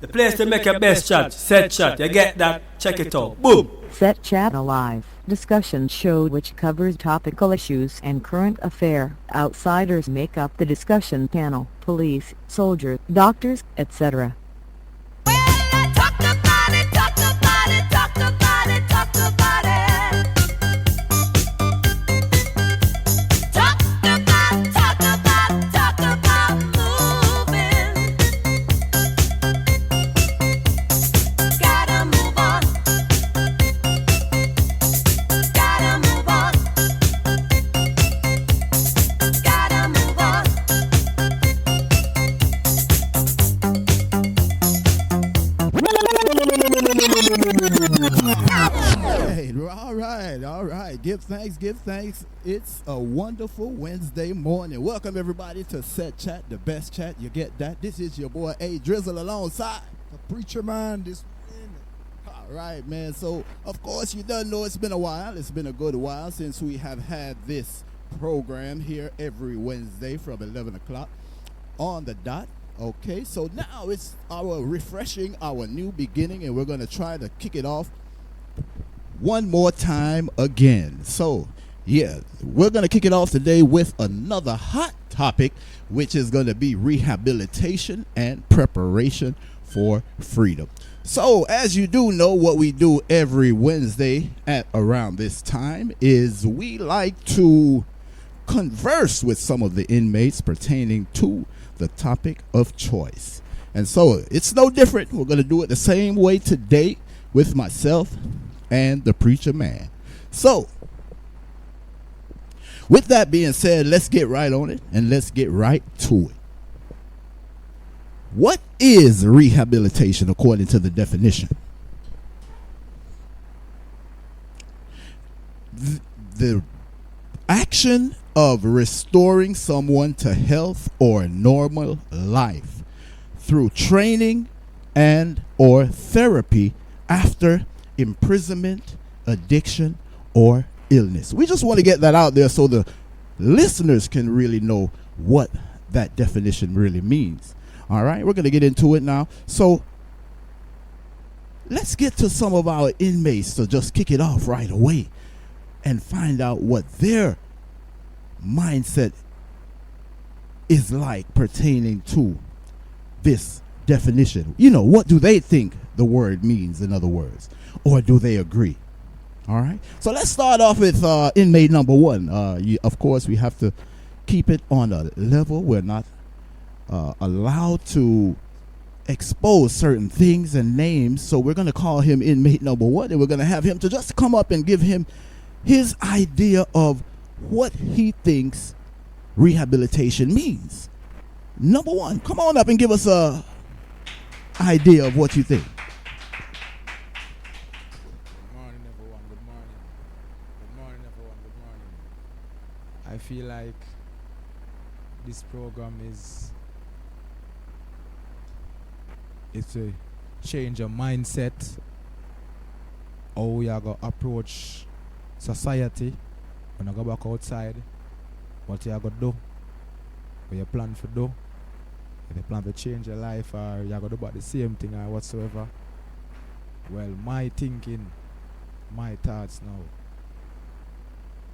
The place to make your best chat, set chat. You get that? Check it out. Boom. Set Chat, a live discussion show which covers topical issues and current affair. Outsiders make up the discussion panel: police, soldiers, doctors, etc. All right. Give thanks. It's a wonderful Wednesday morning. Welcome everybody to Set Chat, the best chat. You get that? This is your boy A Drizzle alongside the preacher man this morning. All right, man. So of course you done know it's been a while. It's been a good while since we have had this program here every Wednesday from 11 o'clock on the dot. Okay, so now it's our refreshing, our new beginning, and we're going to try to kick it off one more time again. So, yeah, we're going to kick it off today with another hot topic, which is going to be rehabilitation and preparation for freedom. So, as you do know, what we do every Wednesday at around this time is we like to converse with some of the inmates pertaining to the topic of choice. And so it's no different. We're going to do it the same way today with myself and the preacher man. So with that being said, let's get right on it and let's get right to it. What is rehabilitation according to the definition? The action of restoring someone to health or normal life through training and or therapy after imprisonment, addiction, or illness. We just want to get that out there so the listeners can really know what that definition really means. All right, we're going to get into it now. So let's get to some of our inmates to just kick it off right away and find out what their mindset is like pertaining to this definition. You know, what do they think the word means, in other words, or do they agree? All right, so let's start off with inmate number one. Of course, we have to keep it on a level. We're not allowed to expose certain things and names, so we're going to call him inmate number one, and we're going to have him to just come up and give him his idea of what he thinks rehabilitation means. Number one, come on up and give us a idea of what you think. Good morning, everyone. Good morning. Good morning, everyone. Good morning. I feel like this program it's a change of mindset, how we are going to approach society when you go back outside, what you are going to do, what you plan to do, if you plan to change your life or you are going to do about the same thing or whatsoever. Well, my thinking, my thoughts now,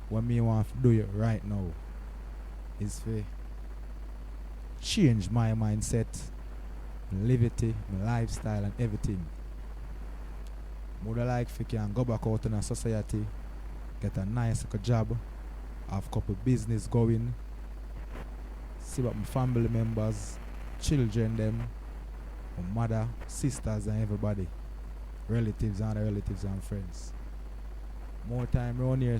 what me want to do it right now is to change my mindset, my liberty, my lifestyle and everything. Would I like if you can go back out in a society, get a nice job, have a couple business going, see what my family members, children them, my mother, sisters and everybody, relatives and friends. More time around here,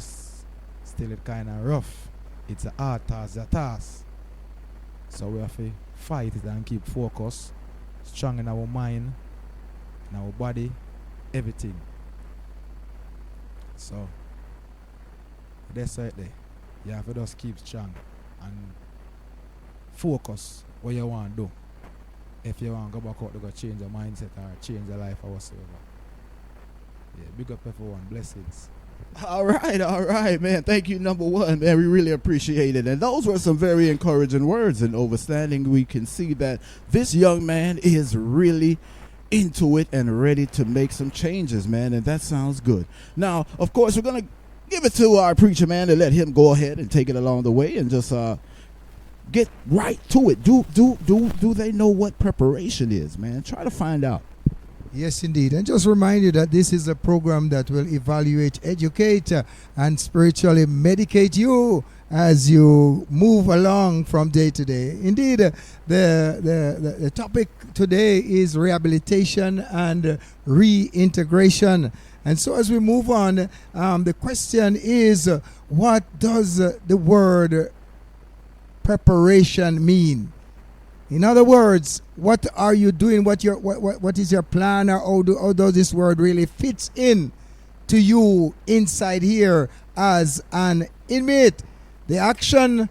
still it kind of rough. It's a hard task, so we have to fight it and keep focus, strong in our mind, in our body, everything. So that's right there. You have to just keep strong and focus what you want to do. If you want to go back out to go change your mindset or change your life or whatsoever. Yeah, big up everyone. Blessings. All right, man. Thank you, number one, man. We really appreciate it. And those were some very encouraging words. And overstanding, we can see that this young man is really into it and ready to make some changes, man, and that sounds good. Now, of course, we're going to give it to our preacher, man, and let him go ahead and take it along the way and just get right to it. Do they know what preparation is, man? Try to find out. Yes, indeed. And just remind you that this is a program that will evaluate, educate, and spiritually medicate you as you move along from day to day. Indeed, the topic today is rehabilitation and reintegration. And so as we move on, the question is, what does the word preparation mean? In other words, what are you doing? What is your plan, or how does this word really fits in to you inside here as an inmate? The action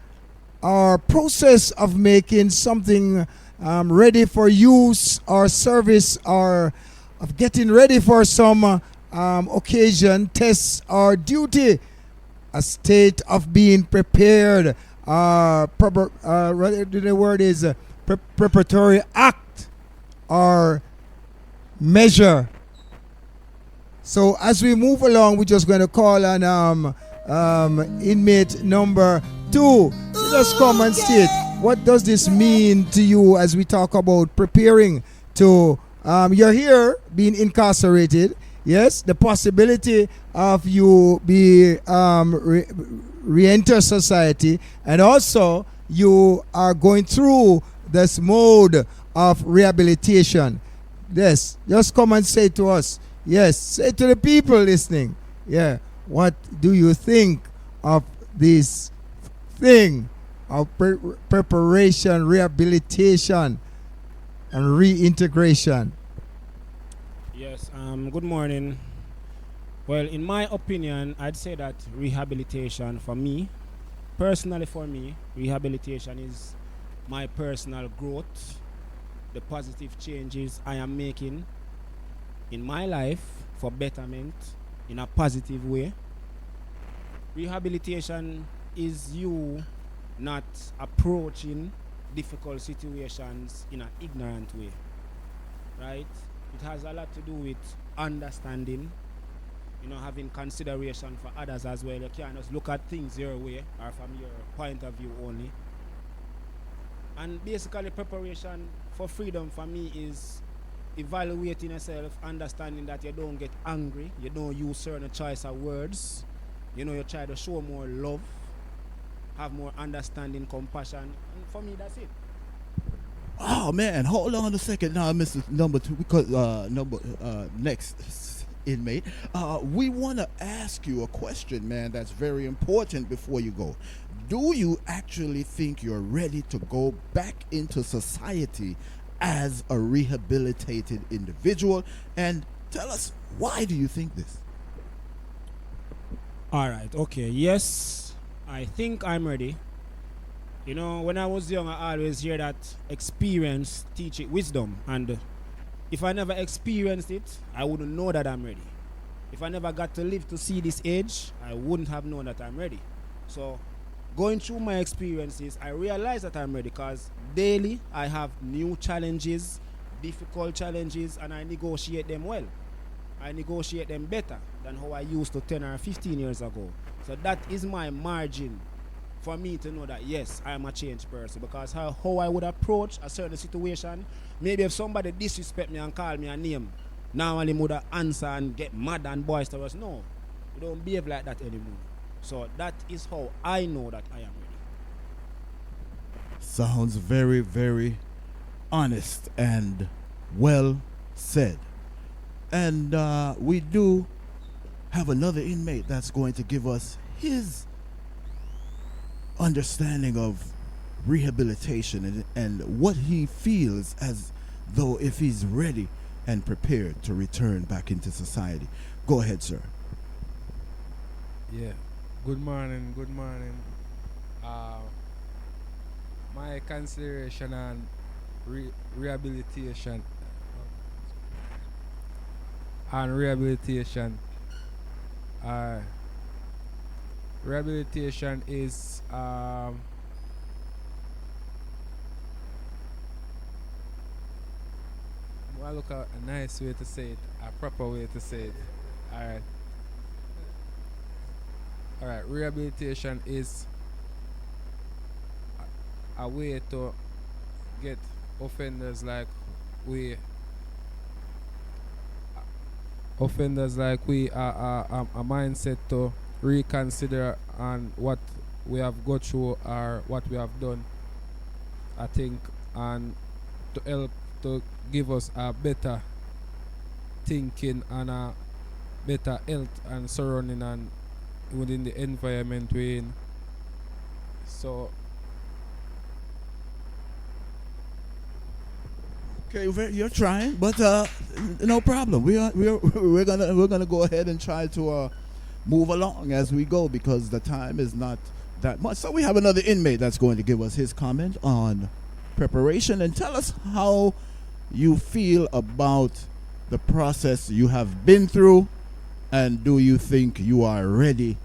or process of making something ready for use or service, or of getting ready for some occasion, test, or duty. A state of being prepared. The word is preparatory act or measure. So as we move along, we're just going to call on inmate number 2 to just come and state, what does this mean to you as we talk about preparing to, you're here being incarcerated. Yes, the possibility of you be re-enter society, and also you are going through this mode of rehabilitation. Yes, just come and say to us. Yes, say to the people listening. Yeah, what do you think of this thing of preparation, rehabilitation, and reintegration? Yes, good morning. Well, in my opinion, I'd say that rehabilitation for me, personally for me, rehabilitation is my personal growth, the positive changes I am making in my life for betterment in a positive way. Rehabilitation is you not approaching difficult situations in an ignorant way, right? It has a lot to do with understanding, having consideration for others as well. You can't just look at things your way or from your point of view only. And basically, preparation for freedom for me is evaluating yourself, understanding that you don't get angry, you don't use certain choice of words, you try to show more love, have more understanding, compassion. And for me, that's it. Oh man, hold on a second now, Mr. Number 2, because next inmate, we want to ask you a question, man, that's very important before you go. Do you actually think you're ready to go back into society as a rehabilitated individual? And tell us, why do you think this? All right, okay, yes, I think I'm ready. When I was young, I always hear that experience teach it wisdom. And if I never experienced it, I wouldn't know that I'm ready. If I never got to live to see this age, I wouldn't have known that I'm ready. So going through my experiences, I realize that I'm ready, because daily I have new challenges, difficult challenges, and I negotiate them well. I negotiate them better than how I used to 10 or 15 years ago. So that is my margin for me to know that, yes, I am a changed person, because how I would approach a certain situation, maybe if somebody disrespect me and call me a name, now I would answer and get mad and boisterous. No, you don't behave like that anymore. So that is how I know that I am ready. Sounds very, very honest and well said. And we do have another inmate that's going to give us his understanding of rehabilitation and what he feels as though if he's ready and prepared to return back into society. Go ahead, sir. Yeah. Good morning. My consideration on rehabilitation rehabilitation is I look at a nice way to say it, a proper way to say it. Alright. Alright, rehabilitation is a way to get offenders like we a mindset to reconsider on what we have got through or what we have done, I think, and to help to give us a better thinking and a better health and surrounding and within the environment we're in. So Okay, you're trying, but no problem. We're gonna go ahead and try to move along as we go because the time is not that much. So we have another inmate that's going to give us his comment on preparation and tell us how you feel about the process you have been through, and do you think you are ready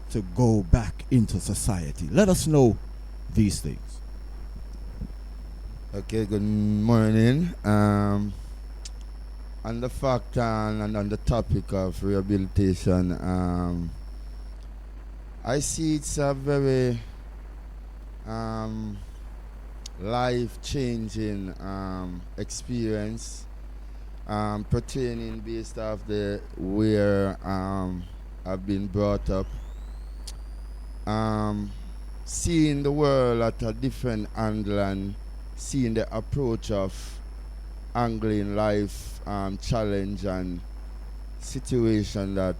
to go back into society? Let us know these things. Okay, good morning. On the fact and on the topic of rehabilitation, I see it's a very life-changing experience pertaining based off the where I've been brought up. Seeing the world at a different angle and seeing the approach of angling life challenge and situation that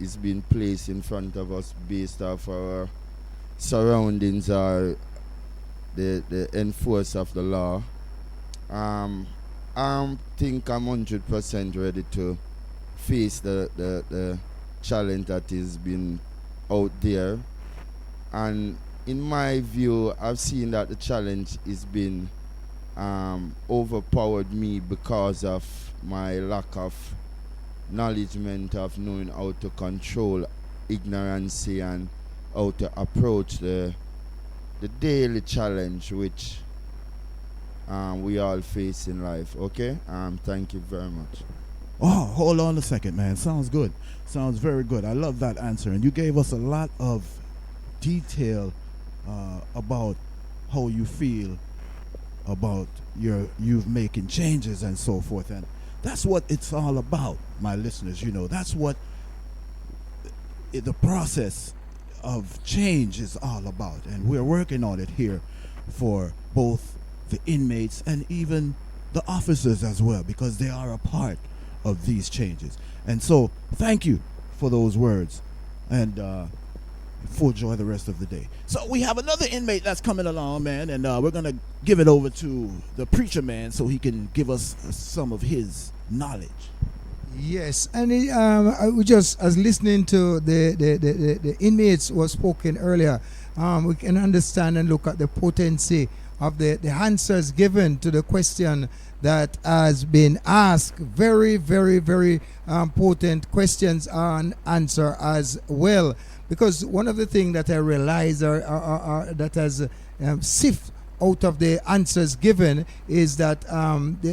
is being placed in front of us based off our surroundings or the enforce of the law. I think I'm 100% ready to face the challenge that is being out there, and in my view I've seen that the challenge is been overpowered me because of my lack of knowledgement of knowing how to control ignorance and how to approach the daily challenge which we all face in life. Okay, thank you very much. Oh, hold on a second, man. Sounds good. Sounds very good. I love that answer, and you gave us a lot of detail about how you feel about you making changes and so forth, and that's what it's all about, my listeners. You know, that's what the process of change is all about, and we're working on it here for both the inmates and even the officers as well, because they are a part of these changes. And so thank you for those words, and full joy the rest of the day. So we have another inmate that's coming along, man, and we're gonna give it over to the preacher man so he can give us some of his knowledge. Yes, and we just as listening to the inmates was spoken earlier, we can understand and look at the potency of the answers given to the question that has been asked. Very, very, very potent questions and answer as well. Because one of the things that I realize that has sift out of the answers given is that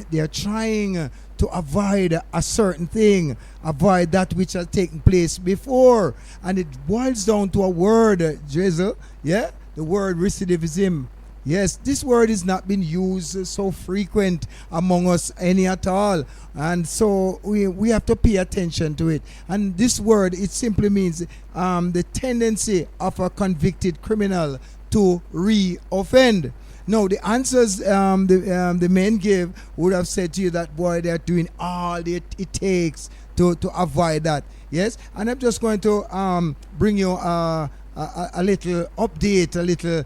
they are trying to avoid a certain thing, avoid that which has taken place before. And it boils down to a word, Jezel, yeah? The word recidivism. Yes, this word is not been used so frequent among us any at all. And so we have to pay attention to it. And this word, it simply means the tendency of a convicted criminal to re-offend. Now, the answers the men gave would have said to you that, boy, they're doing all it takes to avoid that. Yes, and I'm just going to bring you a little update, a little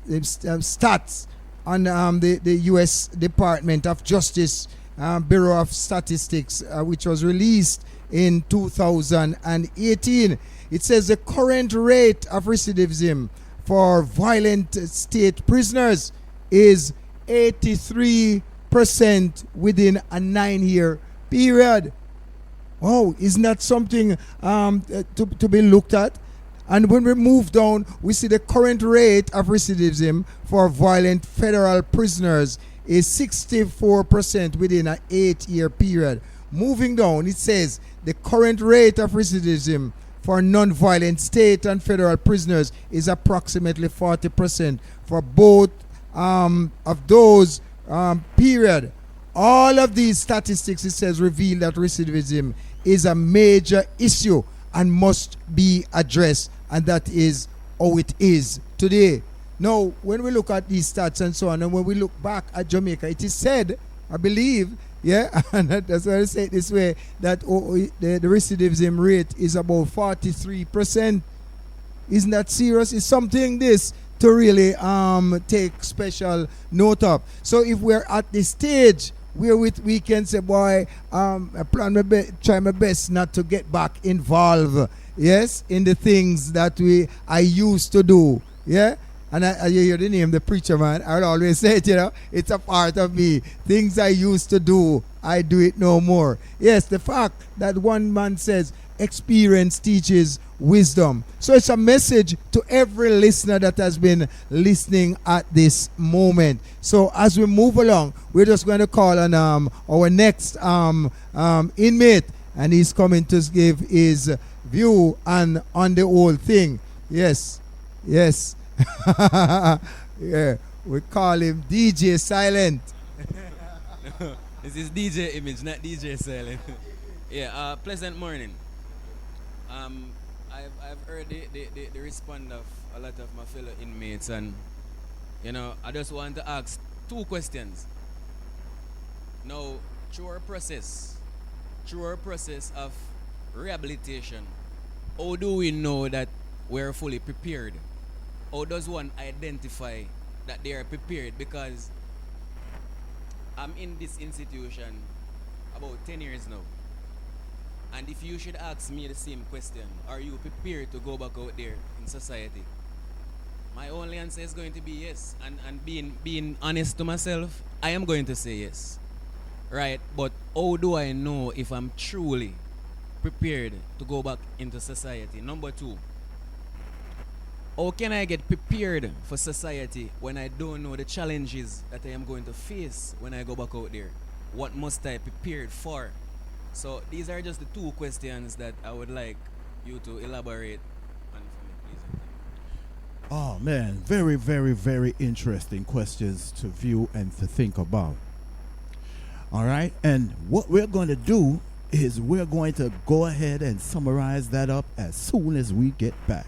stats on the U.S. Department of Justice Bureau of Statistics, which was released in 2018. It says the current rate of recidivism for violent state prisoners is 83% within a 9-year period. Oh, isn't that something to be looked at? And when we move down, we see the current rate of recidivism for violent federal prisoners is 64% within an 8-year period. Moving down, it says the current rate of recidivism for non-violent state and federal prisoners is approximately 40% for both of those period. All of these statistics, it says, reveal that recidivism is a major issue and must be addressed, and that is how it is today. Now, when we look at these stats and so on, and when we look back at Jamaica, it is said, I believe, yeah, and that's why I say it this way, that the recidivism rate is about 43%. Isn't that serious? It's something this to really take special note of. So if we're at the stage where we can say, boy, I try my best not to get back involved, yes, in the things that I used to do, yeah. And I hear the name, the preacher man. I would always say it, you know, it's a part of me. Things I used to do, I do it no more. Yes, the fact that one man says, experience teaches wisdom. So it's a message to every listener that has been listening at this moment. So as we move along, we're just going to call on our next inmate, and he's coming to give his view on the whole thing. Yes, yes. Yeah, we call him DJ Silent. This is DJ Image, not DJ Silent. Yeah, pleasant morning. I've heard the response of a lot of my fellow inmates, and you know, I just want to ask 2 questions. Now, through our process of rehabilitation, how do we know that we're fully prepared? How does one identify that they are prepared? Because I'm in this institution about 10 years now. And if you should ask me the same question, are you prepared to go back out there in society? My only answer is going to be yes. And being honest to myself, I am going to say yes. Right? But how do I know if I'm truly prepared to go back into society? Number 2, how can I get prepared for society when I don't know the challenges that I am going to face when I go back out there? What must I prepare for? So these are just the 2 questions that I would like you to elaborate on for me, please. Oh man, very, very, very interesting questions to view and to think about. All right, and what we're going to do is we're going to go ahead and summarize that up as soon as we get back.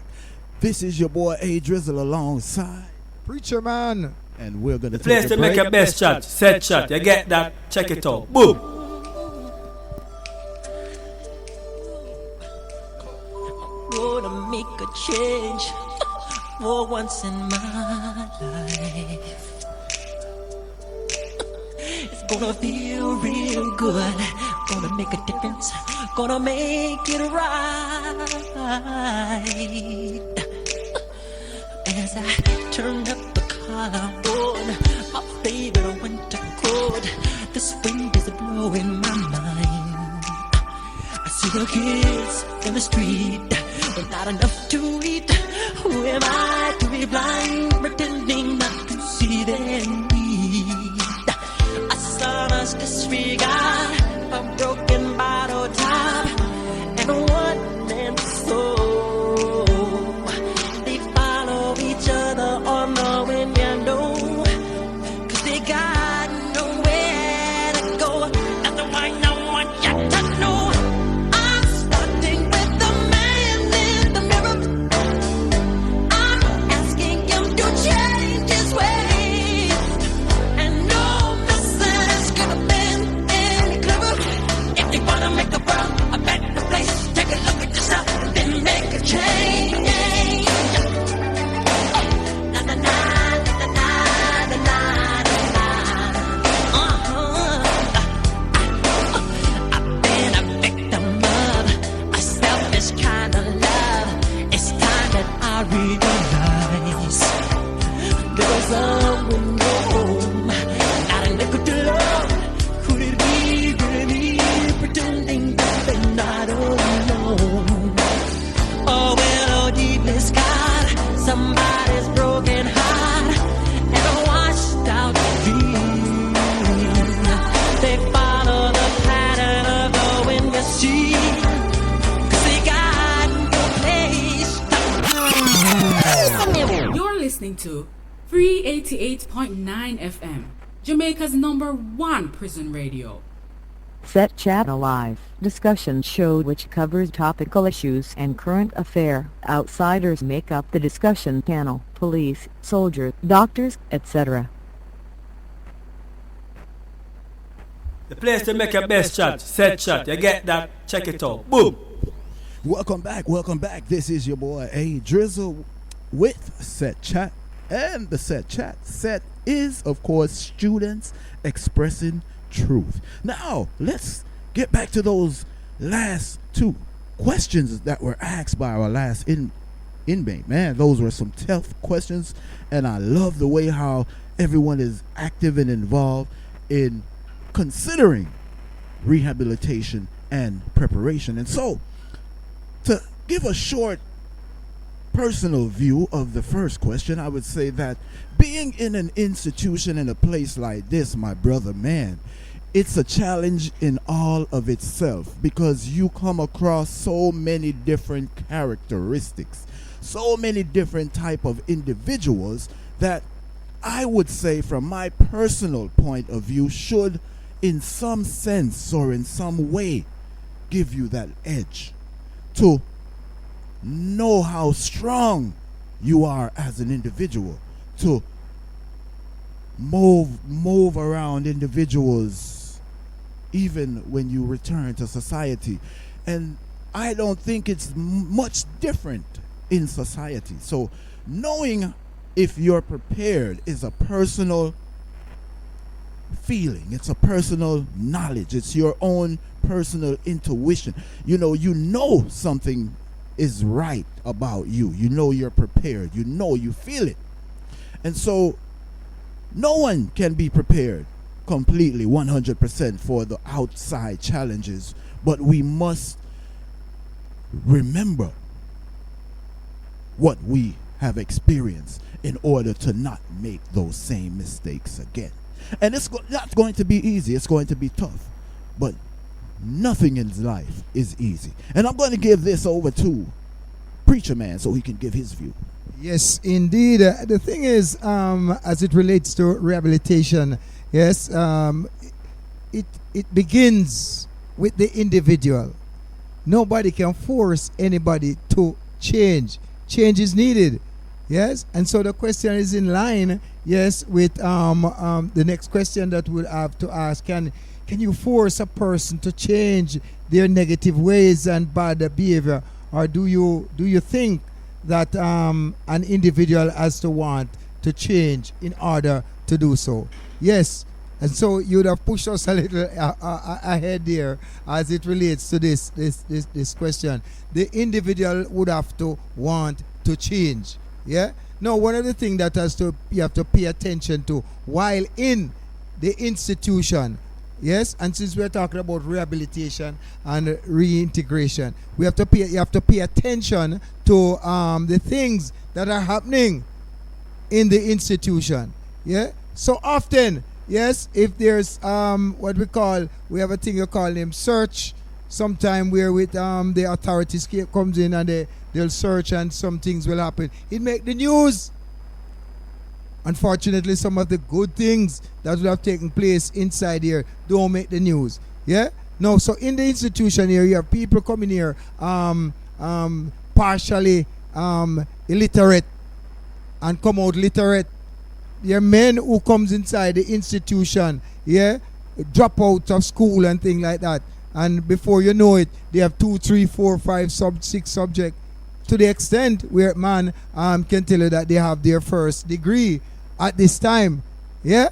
This is your boy A Drizzle alongside Preacher Man. And we're going to The place take a to make break. your best shot, set shot. You get that? Check it out. Boom. Gonna make a change for once in my life. It's gonna feel real good. Gonna make a difference. Gonna make it right. As I turn up the collarbone, my favorite winter coat. This wind is blowing my mind. I see the kids in the street, but not enough to eat. Who am I to be blind, pretending not to see their need? A son's disregard, a broken bottle top, and a one-man soul. They follow each other on the wind, you know, 'cause they got nowhere to go. That's why no one yet to know. I'm starting with the man in the mirror. I'm asking him to change his ways. to Free 88.9 FM, Jamaica's #1 prison radio. Set Chat Alive, discussion show which covers topical issues and current affair. Outsiders make up the discussion panel, police, soldiers, doctors, etc. The place to make your best chat, set chat. You get that? Check it out. Boom. Welcome back. This is your boy A Drizzle with Set Chat. And the Set Chat set is, of course, students expressing truth. Now, let's get back to those last two questions that were asked by our last inmate. Man, those were some tough questions, and I love the way how everyone is active and involved in considering rehabilitation and preparation. And so, to give a short personal view of the first question, I would say that being in an institution in a place like this, my brother, man, it's a challenge in all of itself, because you come across so many different characteristics, so many different type of individuals that I would say, from my personal point of view, should in some sense or in some way give you that edge to know how strong you are as an individual, to move around individuals even when you return to society. And I don't think it's much different in society. So knowing if you're prepared is a personal feeling, it's a personal knowledge, it's your own personal intuition. You know something is right about you. You know you're prepared. You know you feel it. And so no one can be prepared completely 100% for the outside challenges, but we must remember what we have experienced in order to not make those same mistakes again. And it's not going to be easy. It's going to be tough, but nothing in life is easy. And I'm going to give this over to Preacher Man so he can give his view. Yes, indeed. The thing is, as it relates to rehabilitation, yes, it begins with the individual. Nobody can force anybody to change. Change is needed. Yes, and so the question is in line, yes, with the next question that we'll have to ask. Can you force a person to change their negative ways and bad behavior, or do you think that an individual has to want to change in order to do so? Yes, and so you would have pushed us a little ahead there as it relates to this question. The individual would have to want to change. Yeah. Now, one of the things that you have to pay attention to while in the institution, yes, and since we're talking about rehabilitation and reintegration, you have to pay attention to the things that are happening in the institution. Yeah. So often, yes, if there's we have a thing you call them search. Sometime where with the authorities comes in and they'll search and some things will happen. It make the news. Unfortunately, some of the good things that will have taken place inside here don't make the news. Yeah? No, so in the institution here, you have people coming here partially illiterate and come out literate. There are men who comes inside the institution, yeah, drop out of school and things like that. And before you know it, they have 2, 3, 4, 5, 6 subjects, to the extent where man can tell you that they have their first degree at this time. Yeah?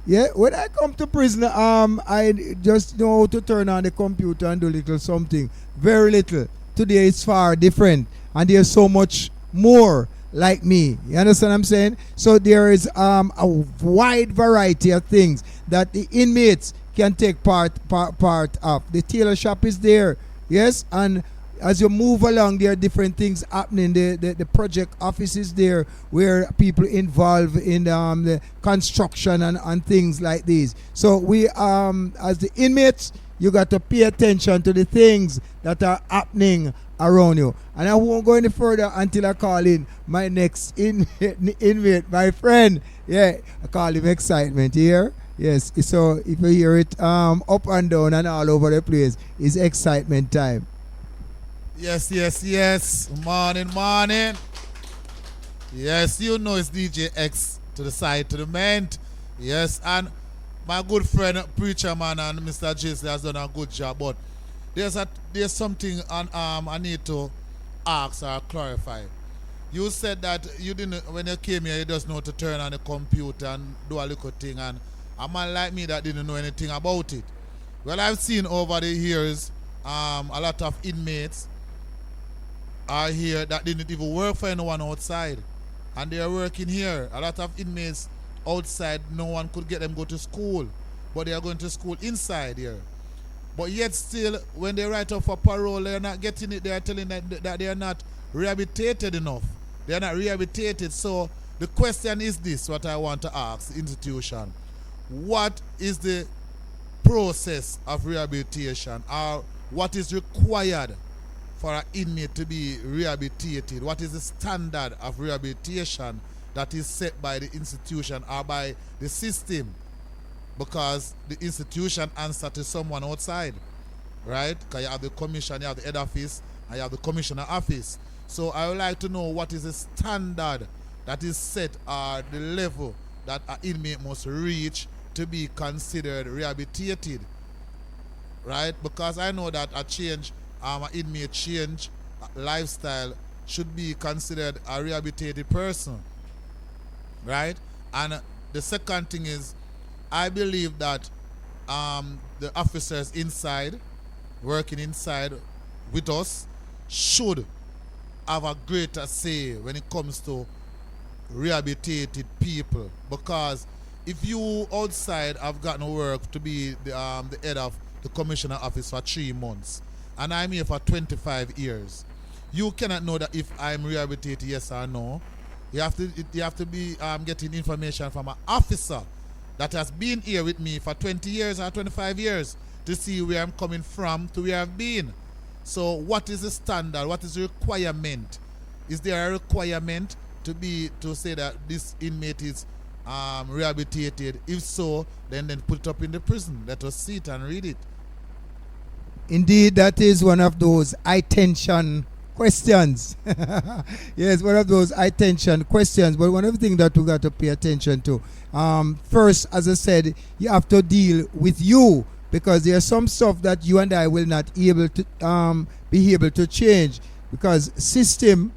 Yeah, when I come to prison, I just know how to turn on the computer and do little something. Very little. Today it's far different. And there's so much more like me. You understand what I'm saying? So there is a wide variety of things that the inmates can take part of. The tailor shop is there, yes, and as you move along, there are different things happening. The project office is there, where people involved in the construction and things like these. So we, as the inmates, you got to pay attention to the things that are happening around you. And I won't go any further until I call in my next inmate, my friend. Yeah, I call him Excitement here. Yes, so if you hear it up and down and all over the place, it's excitement time. Yes. Morning. Yes, you know it's DJ X to the side, to the ment. Yes, and my good friend, Preacher Man, and Mr. Jason has done a good job. But there's something I need to ask or clarify. You said that you didn't, when you came here, you just know to turn on the computer and do a little thing, and a man like me that didn't know anything about it. Well, I've seen over the years a lot of inmates are here that didn't even work for anyone outside, and they are working here. A lot of inmates outside, no one could get them go to school, but they are going to school inside here. But yet still, when they write up for parole, they are not getting it. They are telling that they are not rehabilitated enough. They are not rehabilitated. So the question is this, what I want to ask the institution. What is the process of rehabilitation, or what is required for an inmate to be rehabilitated? What is the standard of rehabilitation that is set by the institution or by the system? Because the institution answers to someone outside, right? Because you have the commission, you have the head office, and you have the commissioner office. So I would like to know what is the standard that is set, or the level that an inmate must reach to be considered rehabilitated, right? Because I know that a change, an inmate change lifestyle should be considered a rehabilitated person, right? And the second thing is, I believe that the officers inside, working inside with us, should have a greater say when it comes to rehabilitated people. Because if you outside have gotten work to be the head of the commissioner office for 3 months, and I'm here for 25 years, you cannot know that if I'm rehabilitated, yes or no. You have to be getting information from an officer that has been here with me for 20 years or 25 years to see where I'm coming from to where I've been. So what is the standard? What is the requirement? Is there a requirement to say that this inmate is rehabilitated? If so, then put it up in the prison. Let us see it and read it. Indeed, that is one of those high-tension questions. Yes, one of those high-tension questions. But one of the things that we got to pay attention to, first, as I said, you have to deal with you, because there's some stuff that you and I will not be able to change, because system,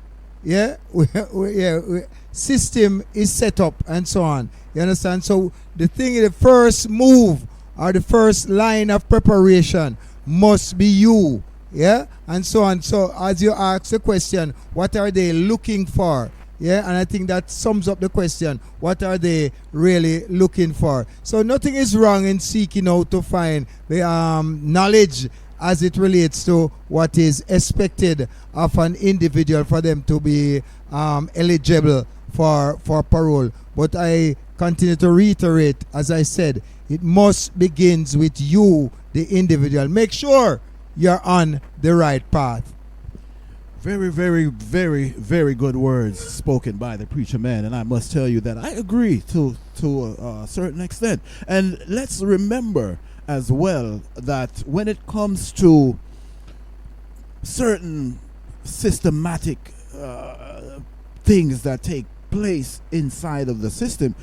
system is set up and so on. You understand? So the first move or the first line of preparation must be you. Yeah, and so on. So as you ask the question, what are they looking for? Yeah, and I think that sums up the question. What are they really looking for? So nothing is wrong in seeking out to find the knowledge as it relates to what is expected of an individual for them to be eligible for parole. But I continue to reiterate, as I said, it must begins with you, the individual. Make sure you're on the right path. Very, very, very, very good words spoken by the preacher man, and I must tell you that I agree to a certain extent. And let's remember as well that when it comes to certain systematic things that take place inside of the system,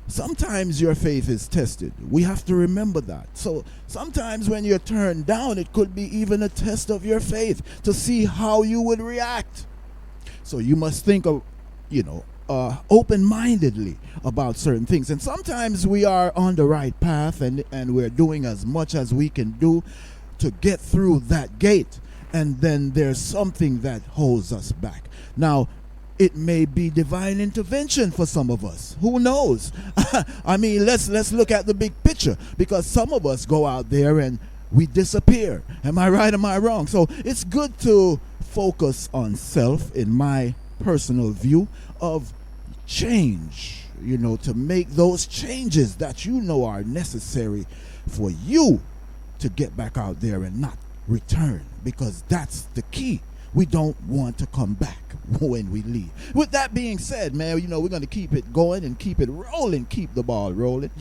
sometimes your faith is tested. We have to remember that. So sometimes when you're turned down, it could be even a test of your faith to see how you would react. So you must think of, open-mindedly about certain things. And sometimes we are on the right path and we're doing as much as we can do to get through that gate. And then there's something that holds us back. Now, it may be divine intervention for some of us. Who knows? I mean, let's look at the big picture, because some of us go out there and we disappear. Am I right? Am I wrong? So it's good to focus on self, in my personal view, of change, to make those changes that are necessary for you to get back out there and not return, because that's the key. we don't want to come back when we leave. With that being said, man, you know, we're going to keep it going and keep it rolling, keep the ball rolling.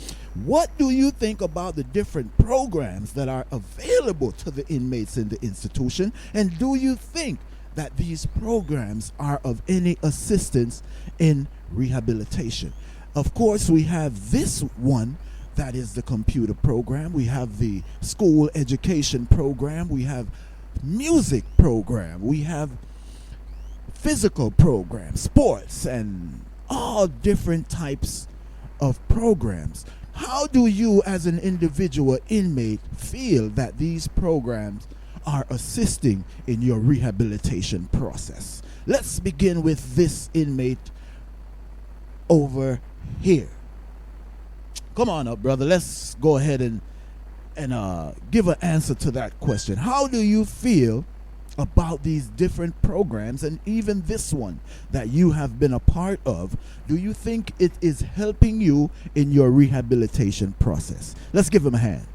What do you think about the different programs that are available to the inmates in the institution? And do you think that these programs are of any assistance in rehabilitation? Of course, we have this one, that is the computer program. We have the school education program. We have music program. We have physical programs, sports, and all different types of programs. How do you as an individual inmate feel that these programs are assisting in your rehabilitation process? Let's begin with this inmate over here. Come on up, brother. Let's go ahead and give an answer to that question. How do you feel about these different programs, and even this one that you have been a part of? Do you think it is helping you in your rehabilitation process? Let's give him a hand.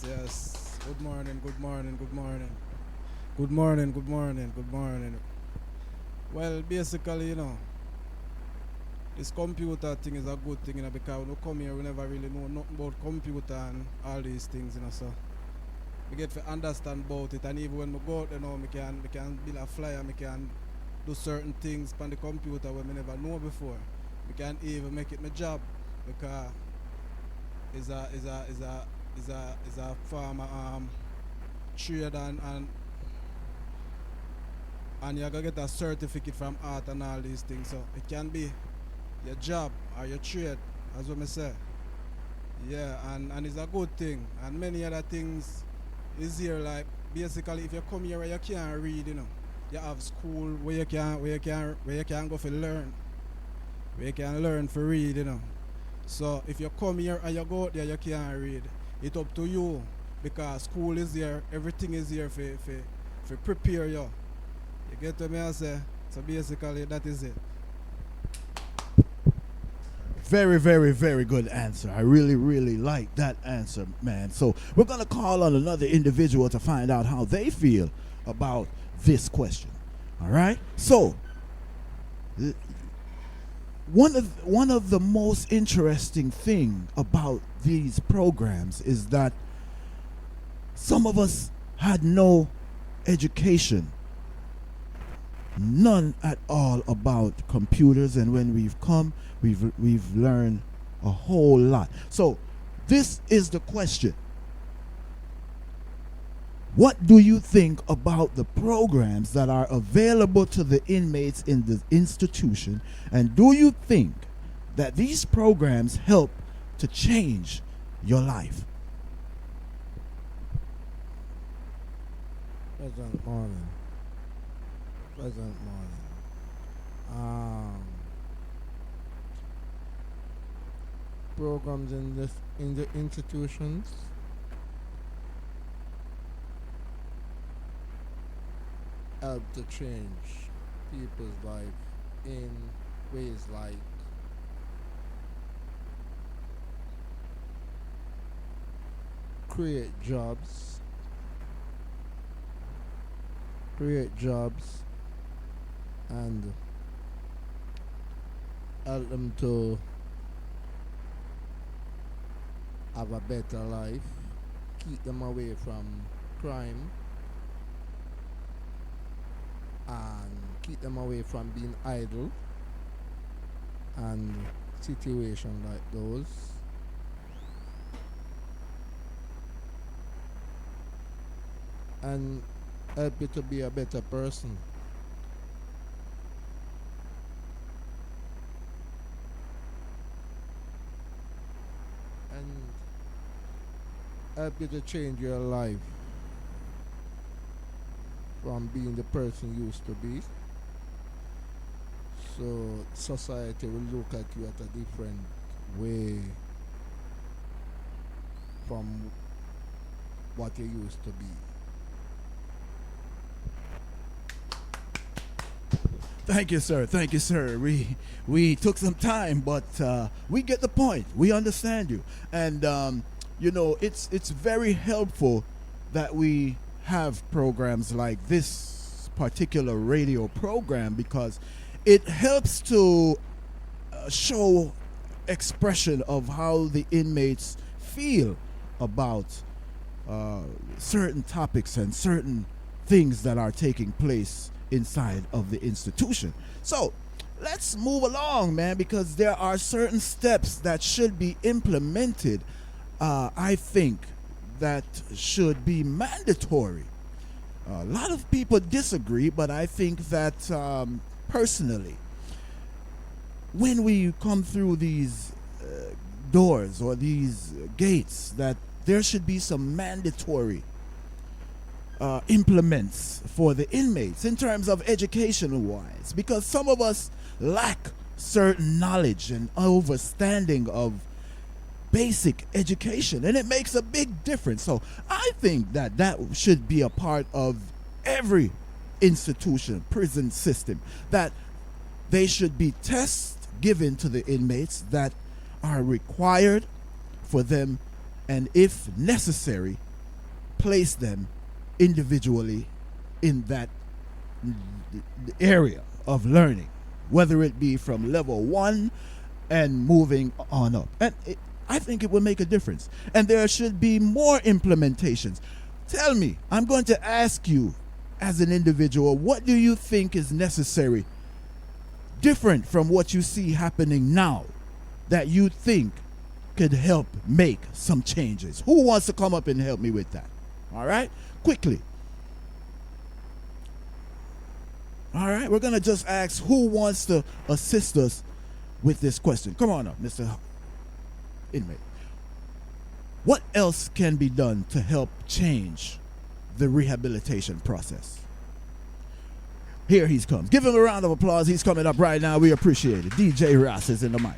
Yes. Good morning. Good morning. Well, basically, you know, this computer thing is a good thing, you know, because when we come here, we never really know nothing about computer and all these things, you know, so we get to understand about it. And even when we go out, you know, we can build a flyer, we can do certain things on the computer where we never know before. We can even make it my job, because is a farmer trade, and you're gonna get a certificate from art and all these things, so it can be your job or your trade, as what I say. Yeah, and it's a good thing. And many other things is here, like basically if you come here where you can't read, you know, you have school where you can go for learn. Where you can learn for read, you know. So if you come here and you go out there you can't read, it's up to you, because school is here, everything is here for prepare you. You get what I say? So basically that is it. Very, very, very good answer. I really, really like that answer, man. So we're going to call on another individual to find out how they feel about this question. All right? So one of the most interesting thing about these programs is that some of us had no education, none at all about computers, and when we've come, we've learned a whole lot. So this is the question: what do you think about the programs that are available to the inmates in the institution, and do you think that these programs help to change your life? Pleasant morning. Programs in the institutions help to change people's life in ways like create jobs and help them to have a better life, keep them away from crime, and keep them away from being idle and situations like those. And help you to be a better person. And help you to change your life from being the person you used to be. So society will look at you at a different way from what you used to be. Thank you, sir. Thank you, sir. We took some time, but we get the point. We understand you, and you know, it's very helpful that we have programs like this particular radio program because it helps to show expression of how the inmates feel about certain topics and certain things that are taking place inside of the institution. So let's move along, man, because there are certain steps that should be implemented, I think, that should be mandatory. A lot of people disagree, but I think that personally, when we come through these doors or these gates, that there should be some mandatory implements for the inmates in terms of education wise, because some of us lack certain knowledge and understanding of basic education, and it makes a big difference. So I think that that should be a part of every institution, prison system, that they should be tests given to the inmates that are required for them, and if necessary, place them individually in that area of learning, whether it be from level 1 and moving on up. And I think it will make a difference. And there should be more implementations. Tell me, I'm going to ask you as an individual, what do you think is necessary, different from what you see happening now, that you think could help make some changes? Who wants to come up and help me with that? All right, quickly. All right, we're going to just ask who wants to assist us with this question. Come on up, Mr. Inmate. What else can be done to help change the rehabilitation process? Here he comes. Give him a round of applause. He's coming up right now. We appreciate it. DJ Ross is in the mic.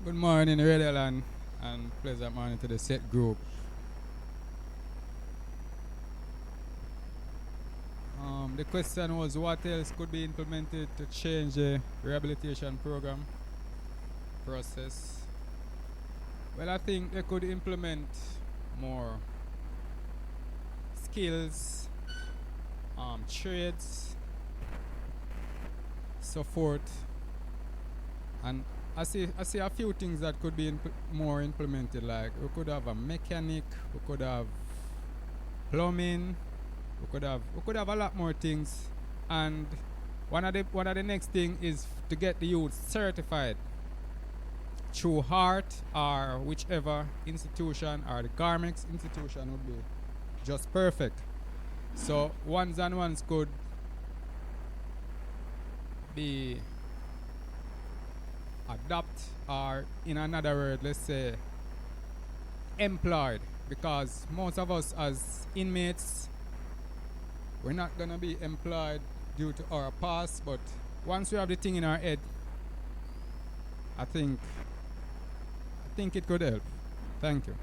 Good morning, Radio Land, and pleasant morning to the set group. The question was, what else could be implemented to change the rehabilitation program process? Well, I think they could implement more skills, trades, so forth, and I see a few things that could be more implemented. Like we could have a mechanic, we could have plumbing, we could have a lot more things. And one of the next thing is to get the youth certified through Heart or whichever institution, or the Garmex institution would be just perfect. So ones and ones could be adopt, or in another word, let's say employed, because most of us as inmates, we're not going to be employed due to our past, but once we have the thing in our head, I think it could help. Thank you.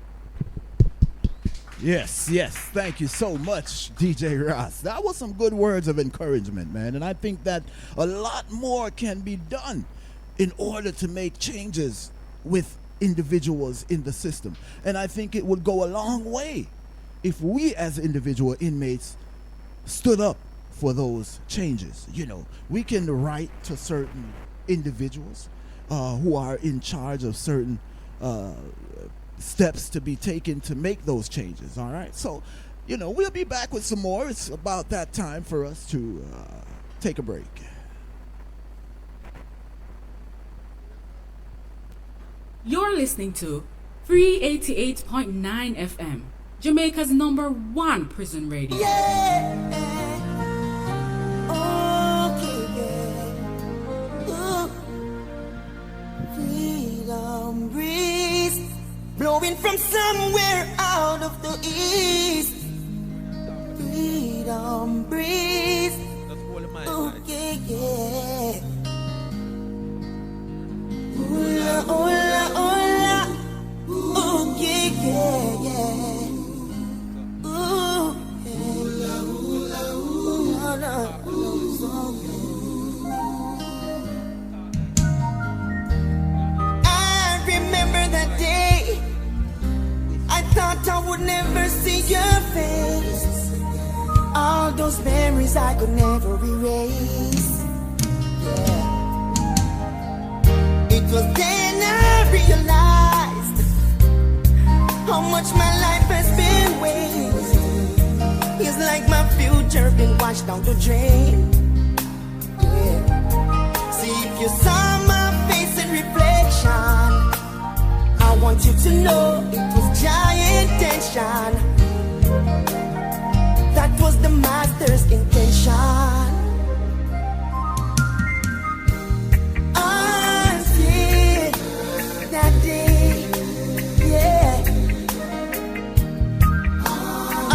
Yes, thank you so much, DJ Ross. That was some good words of encouragement, man, and I think that a lot more can be done in order to make changes with individuals in the system. And I think it would go a long way if we as individual inmates stood up for those changes. You know, we can write to certain individuals who are in charge of certain steps to be taken to make those changes, all right? So, you know, we'll be back with some more. It's about that time for us to take a break. You're listening to Free 88.9 FM, Jamaica's #1 prison radio. Freedom breeze blowing from somewhere out of the east. Freedom breeze. Okay, yeah. Hola, hola, hola. Okay, yeah, yeah. Ooh, yeah. Hola, hola, hola. I remember that day. I thought I would never see your those memories I could never erase. Yeah. It was then I realized how much my life has been wasted. It's like my future been washed down the drain. Yeah. See, if you saw my face in reflection, I want you to know it was giant intention. That was the master's intention. Until that day, yeah.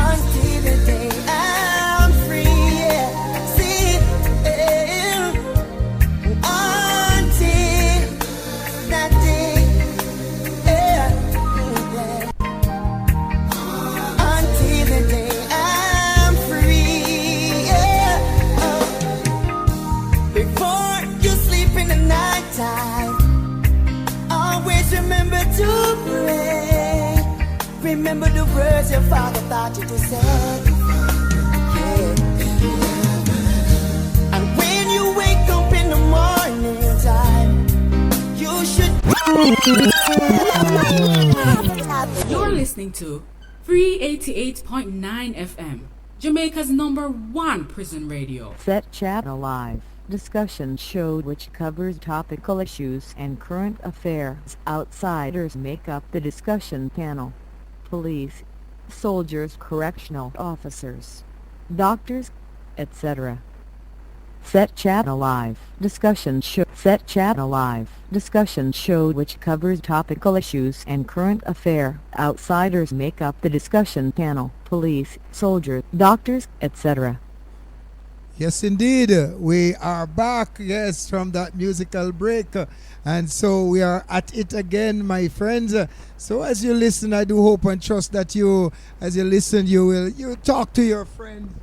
Until the day I'm free, yeah. See, yeah. Until that day, yeah. Until the day I'm free, yeah. Before you sleep in the nighttime, always remember to pray. Remember the words your father taught you to say. Yeah. And when you wake up in the morning time, you should. You're listening to Free 88.9 FM, Jamaica's #1 prison radio. Set Chat Alive, discussion show which covers topical issues and current affairs. Outsiders make up the discussion panel. Police, soldiers, correctional officers, doctors, etc. Set Chat Alive, discussion show. Set Chat Alive, discussion show which covers topical issues and current affair. Outsiders make up the discussion panel. Police, soldiers, doctors, etc. Yes, indeed. We are back, yes, from that musical break. And so we are at it again, my friends. So as you listen, I do hope and trust that you, as you listen, you talk to your friends.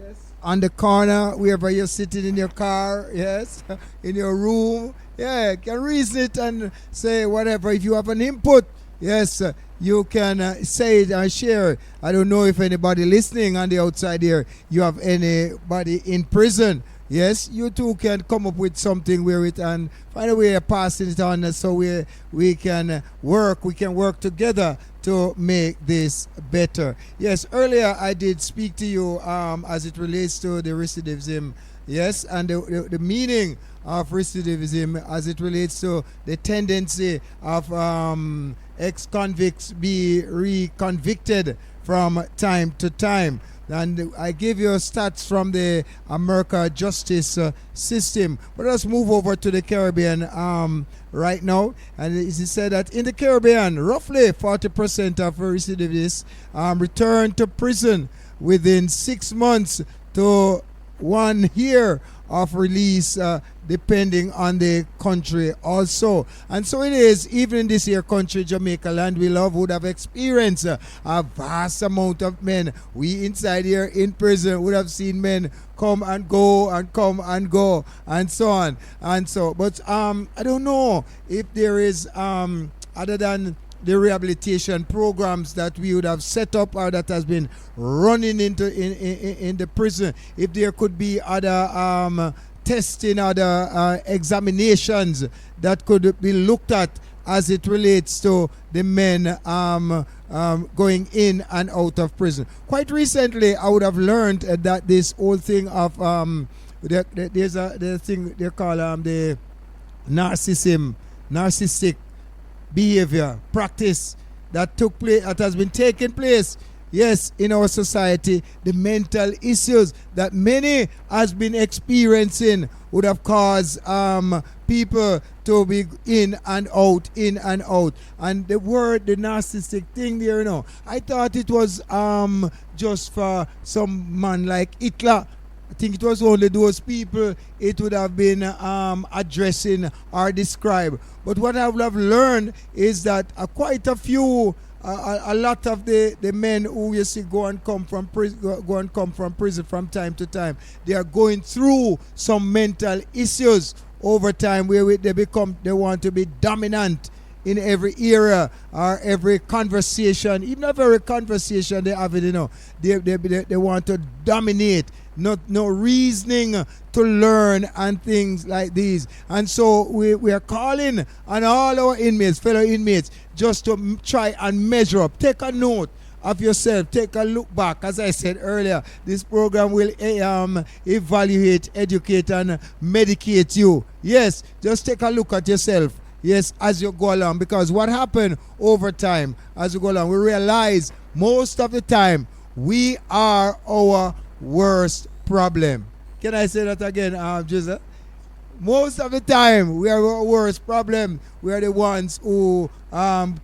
Yes. On the corner, wherever you're sitting in your car, yes, in your room. Yeah, you can reason it and say whatever. If you have an input, yes, you can say it and share it. I don't know if anybody listening on the outside here, you have anybody in prison. Yes, you too can come up with something with it and find a way of passing it on so we can work together to make this better. Yes, earlier I did speak to you as it relates to the recidivism, yes, and the meaning of recidivism as it relates to the tendency of ex-convicts be reconvicted from time to time. And I gave you stats from the American justice system. But let's move over to the Caribbean right now. And it is said that in the Caribbean, roughly 40% of recidivists return to prison within 6 months to 1 year of release, depending on the country also. And so it is, even in this here country, Jamaica, land we love, would have experienced a vast amount of men. We inside here in prison would have seen men come and go and come and go and so on. And so, but I don't know if there is, other than the rehabilitation programs that we would have set up or that has been running into in the prison, if there could be other testing, other examinations that could be looked at as it relates to the men going in and out of prison. Quite recently, I would have learned that this whole thing of there's a thing they call the narcissistic behavior practice that took place, that has been taking place, yes, in our society. The mental issues that many has been experiencing would have caused people to be in and out. And the word, the narcissistic thing there, I thought it was just for some man like Hitler. I think it was only those people it would have been addressing or described. But what I would have learned is that quite a few, a lot of the men who you see go and come from prison from time to time, they are going through some mental issues over time where they want to be dominant in every era or every conversation, even every conversation they have it, they want to dominate. no reasoning to learn and things like these. And so we are calling on all our inmates, fellow inmates, just to try and measure up. Take a note of yourself. Take a look back. As I said earlier, this program will evaluate, educate, and medicate you. Yes, just take a look at yourself. Yes, as you go along. Because what happened over time, as you go along, we realize most of the time we are our worst problem. Can I say that again, Jesus? Most of the time we are our worst problem. We are the ones who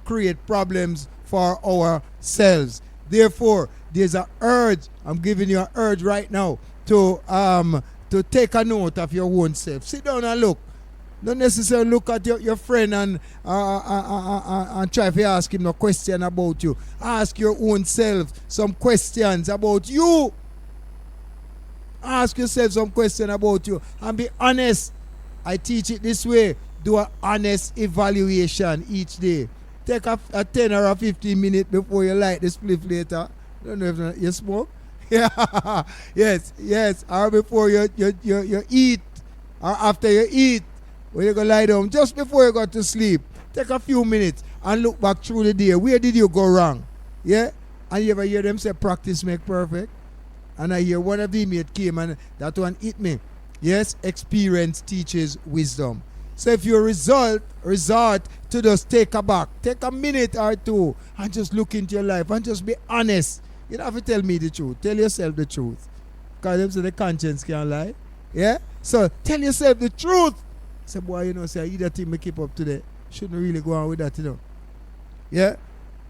create problems for ourselves. Therefore, there's an urge. I'm giving you an urge right now to take a note of your own self. Sit down and look. Don't necessarily look at your friend and try to ask him a question about you. Ask your own self some questions about you. Ask yourself some question about you and be honest. I teach it this way. Do an honest evaluation each day. Take a 10 or a 15 minutes before you light the spliff later. I don't know if you smoke. Yeah. yes. Or before you eat. Or after you eat. When you go lie down. Just before you go to sleep. Take a few minutes and look back through the day. Where did you go wrong? Yeah? And you ever hear them say practice make perfect? And I hear one of the inmates came and that one hit me. Yes, experience teaches wisdom. So if you resort to just take a minute or two and just look into your life and just be honest. You don't have to tell me the truth. Tell yourself the truth. Because them say the conscience can't lie. Yeah? So tell yourself the truth. Say, boy, say either thing me keep up today. Shouldn't really go on with that, Yeah?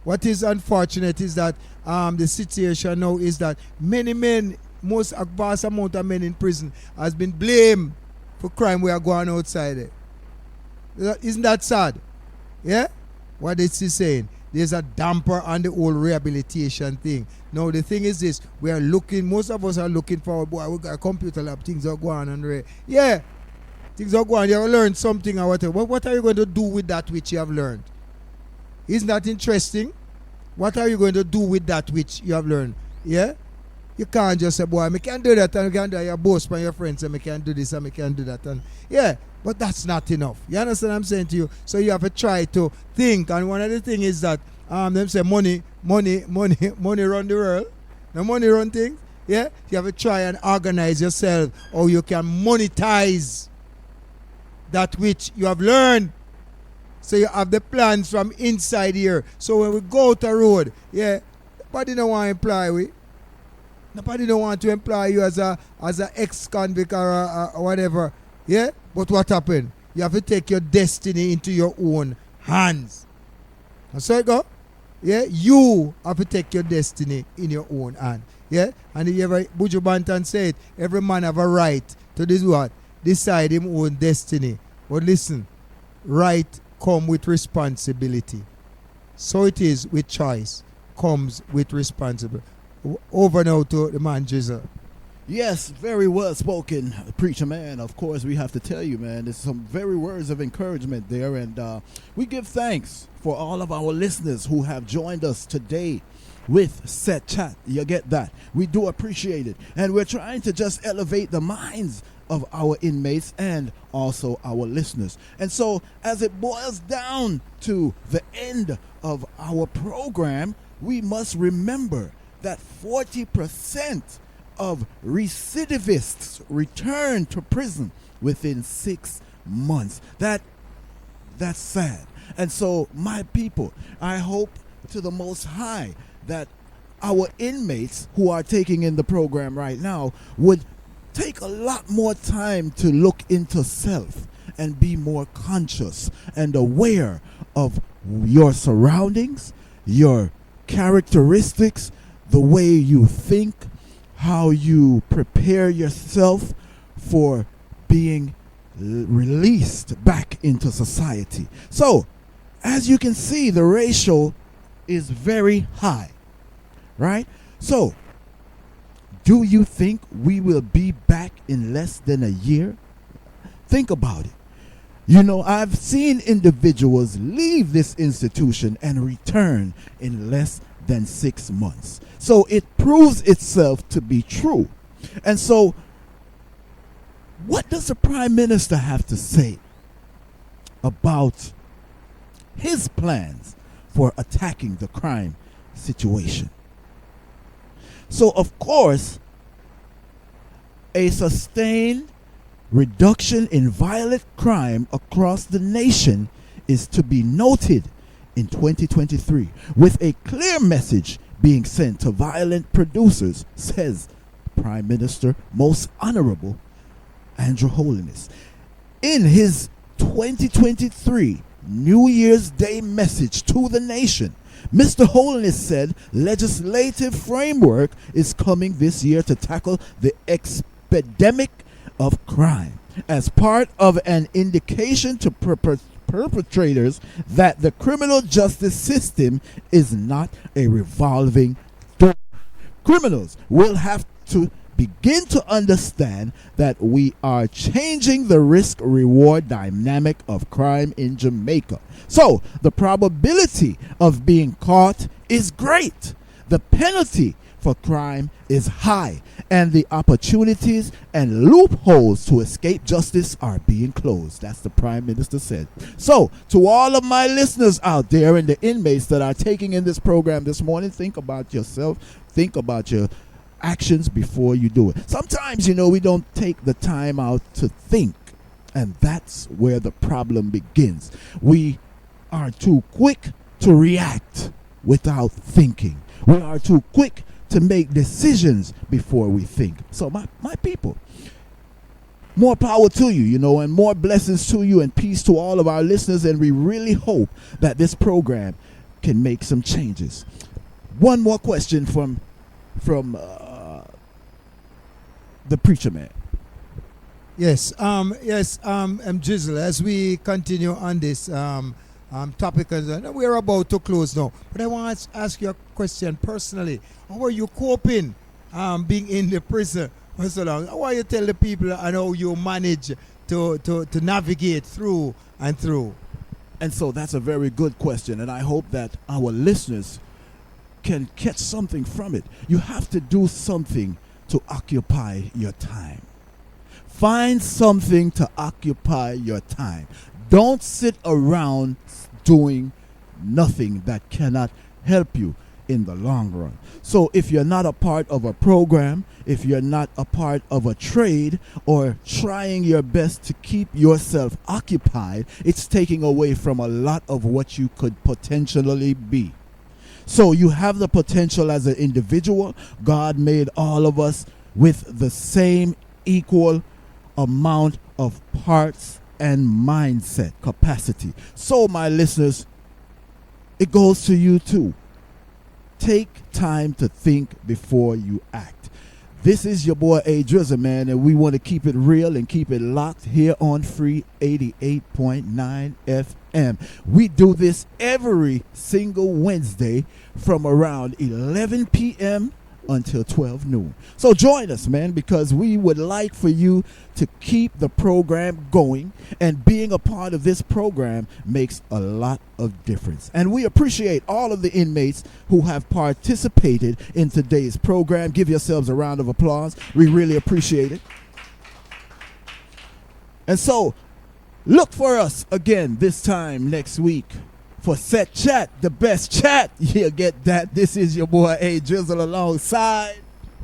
What is unfortunate is that the situation now is that many men, a vast amount of men in prison has been blamed for crime we are going outside there. Isn't that sad? Yeah? What is he saying? There's a damper on the whole rehabilitation thing. Now the thing is this, most of us are looking for, boy, we got a computer lab, things are going on. Yeah, things are going, you have learned something or whatever. But what are you going to do with that which you have learned? Isn't that interesting? What are you going to do with that which you have learned? Yeah? You can't just say, boy, I can't do that, and you can't do that. You boast by your friends, and I can't do this, and I can't do that. And yeah, but that's not enough. You understand what I'm saying to you? So you have to try to think. And one of the things is that them say money run the world. The money run things. Yeah? You have to try and organize yourself or you can monetize that which you have learned. So you have the plans from inside here. So when we go to the road, yeah, nobody don't want to employ we. Nobody don't want to employ you as a ex-convict or whatever. Yeah? But what happened? You have to take your destiny into your own hands. That's how it go. Yeah? You have to take your destiny in your own hand. Yeah? And you ever Buju Banton said, every man have a right to this what? Decide his own destiny. But listen, right come with responsibility. So it is with choice comes with responsibility. Over now to the man Jizzle. Yes, very well spoken, preacher man. Of course, we have to tell you, man, there's some very words of encouragement there. And we give thanks for all of our listeners who have joined us today with Set Chat. You get that? We do appreciate it. And we're trying to just elevate the minds of our inmates and also our listeners. And so as it boils down to the end of our program, we must remember that 40% of recidivists return to prison within 6 months. That's sad. And so, my people, I hope to the Most High that our inmates who are taking in the program right now would take a lot more time to look into self and be more conscious and aware of your surroundings, your characteristics, the way you think, how you prepare yourself for being released back into society. So, as you can see, the ratio is very high, right? So, do you think we will be back in less than a year? Think about it. You know, I've seen individuals leave this institution and return in less than 6 months. So it proves itself to be true And so, what does the Prime Minister have to say about his plans for attacking the crime situation? So, of course, a sustained reduction in violent crime across the nation is to be noted in 2023, with a clear message being sent to violent producers, says Prime Minister Most Honorable Andrew Holness. In his 2023 New Year's Day message to the nation, Mr. Holness said legislative framework is coming this year to tackle the epidemic of crime as part of an indication to perpetrators that the criminal justice system is not a revolving door. Criminals will have to begin to understand that we are changing the risk-reward dynamic of crime in Jamaica. So, the probability of being caught is great. The penalty for crime is high, and the opportunities and loopholes to escape justice are being closed. That's the Prime Minister said. So, to all of my listeners out there and the inmates that are taking in this program this morning, think about yourself. Think about your actions before you do it. Sometimes, we don't take the time out to think, and that's where the problem begins. We are too quick to react without thinking. We are too quick to make decisions before we think. So my people, more power to you, and more blessings to you, and peace to all of our listeners, and we really hope that this program can make some changes. One more question from the preacher man. Yes, Jizzle, as we continue on this topic, and we're about to close now, but I want to ask you a question personally. How are you coping being in the prison for so long? How are you tell the people and how you manage to navigate through and through? And so that's a very good question, and I hope that our listeners can catch something from it. You have to do something to occupy your time. Find something to occupy your time. Don't sit around doing nothing that cannot help you in the long run. So if you're not a part of a program, if you're not a part of a trade, or trying your best to keep yourself occupied, it's taking away from a lot of what you could potentially be. So you have the potential as an individual. God made all of us with the same equal amount of parts and mindset capacity. So my listeners, it goes to you too. Take time to think before you act. This is your boy A Drizzle, man, and we want to keep it real and keep it locked here on Free 88.9 FM. We do this every single Wednesday from around 11 p.m. until 12 noon. So join us, man, because we would like for you to keep the program going, and being a part of this program makes a lot of difference. And we appreciate all of the inmates who have participated in today's program. Give yourselves a round of applause. We really appreciate it. And so look for us again this time next week for Set Chat, the best chat. You get that. This is your boy A Drizzle alongside.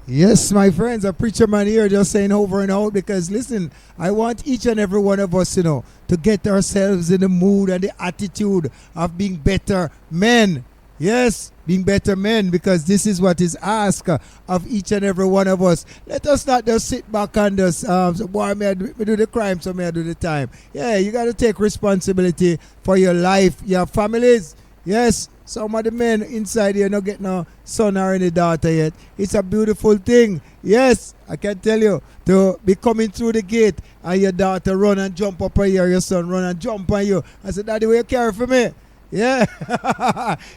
Yes, my friends, a preacher man here just saying over and out, because listen, I want each and every one of us, to get ourselves in the mood and the attitude of being better men. Yes, being better men, because this is what is asked of each and every one of us. Let us not just sit back and just, boy, may I do the crime, so may I do the time. Yeah, you got to take responsibility for your life, your families. Yes, some of the men inside here not get no son or any daughter yet. It's a beautiful thing. Yes, I can tell you, to be coming through the gate and your daughter run and jump up on you, or your son run and jump on you. I said, Daddy, will you care for me? Yeah.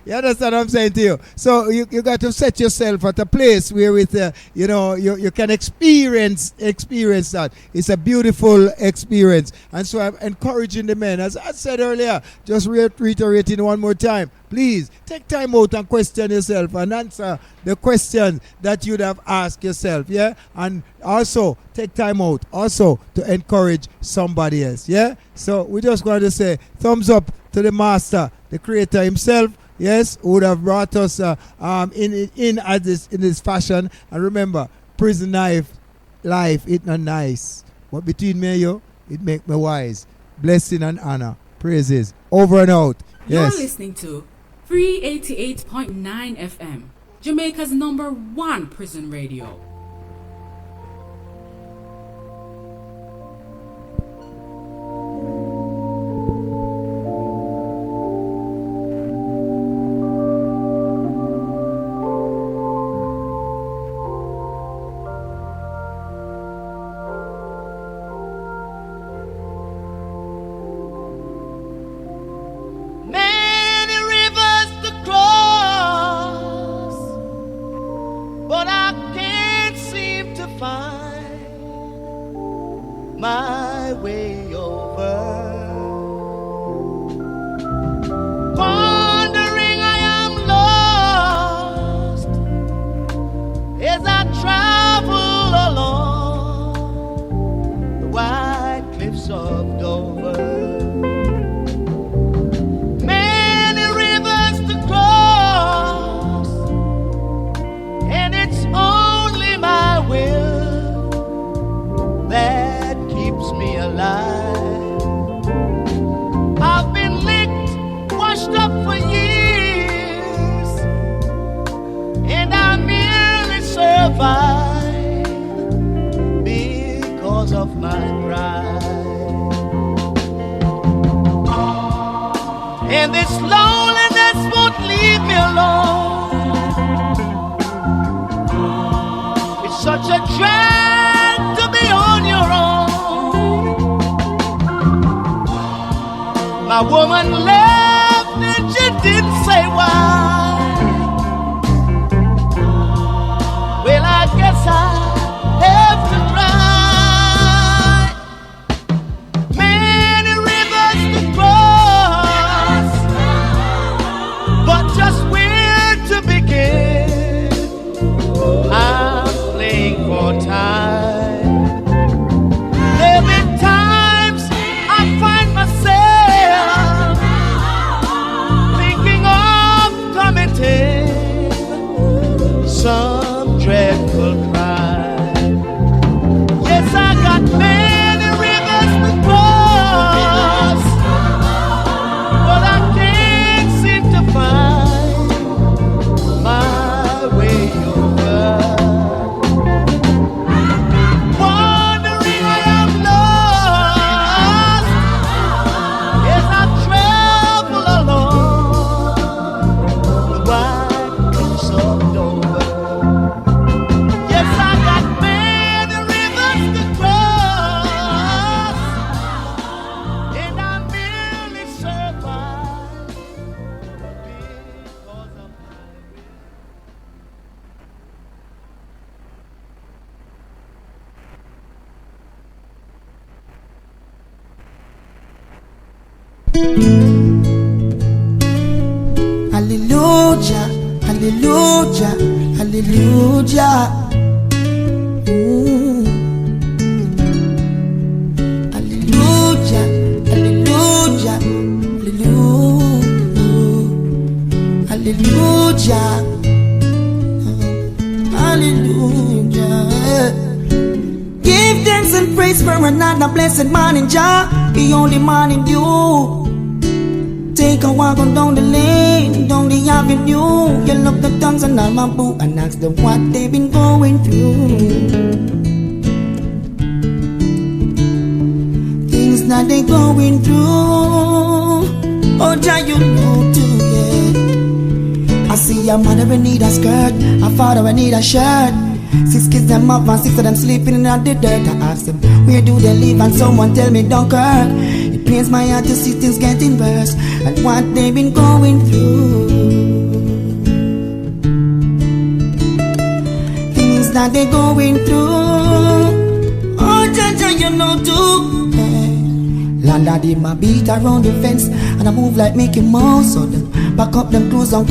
You understand what I'm saying to you? So you got to set yourself at a place where with you can experience that. It's a beautiful experience. And so I'm encouraging the men, as I said earlier, just reiterating one more time, please take time out and question yourself and answer the questions that you'd have asked yourself, yeah? And also take time out also to encourage somebody else, yeah? So we're just going to say thumbs up to the master, the creator himself, yes, who would have brought us in this fashion. And remember, prison life, it not nice. But between me and you, it make me wise. Blessing and honor. Praises. Over and out. Yes. You're listening to 388.9 FM, Jamaica's #1 prison radio. My way over. Wandering, I am lost as I travel along the white cliffs of Dover. Many rivers to cross, and it's only my will that keeps me alive. I've been licked, washed up for years, and I merely survive because of my pride. And this loneliness won't leave me alone. It's such a drag to be on your own. My woman left and she didn't say why. Well, I guess I have to cry. Many rivers to cross, but just where to begin? I'm playing for time. There've been times I find myself thinking of committing some dreadful crime. Yes, I got many rivers to cross, but I can't seem to find my way over. Wandering, I am lost as I travel along the white cliffs of Dover. Yes, I got many rivers to cross, and I merely survive because of my Hallelujah, hallelujah, hallelujah. Hallelujah, hallelujah, hallelujah, hallelujah, hallelujah. Give thanks and praise for another blessed morning, Jah, the only morning you. Take a walk on down the lane, down the avenue. You look the tongues and all my boo and ask them what they've been going through. Things that they going through. Oh, Jah, you know too, yeah. I see a mother in need a skirt, a father in need a shirt. 6 kids them up and 6 of them sleeping in the dirt. I ask them, where do they live? And someone tell me Dunkirk. It pains my heart to see things getting worse. and what they've been going through. Things that they're going through. Oh, Jaja, you know too. Land of them a beat around the fence, and I move like Mickey Mouse. So them pack up them clothes and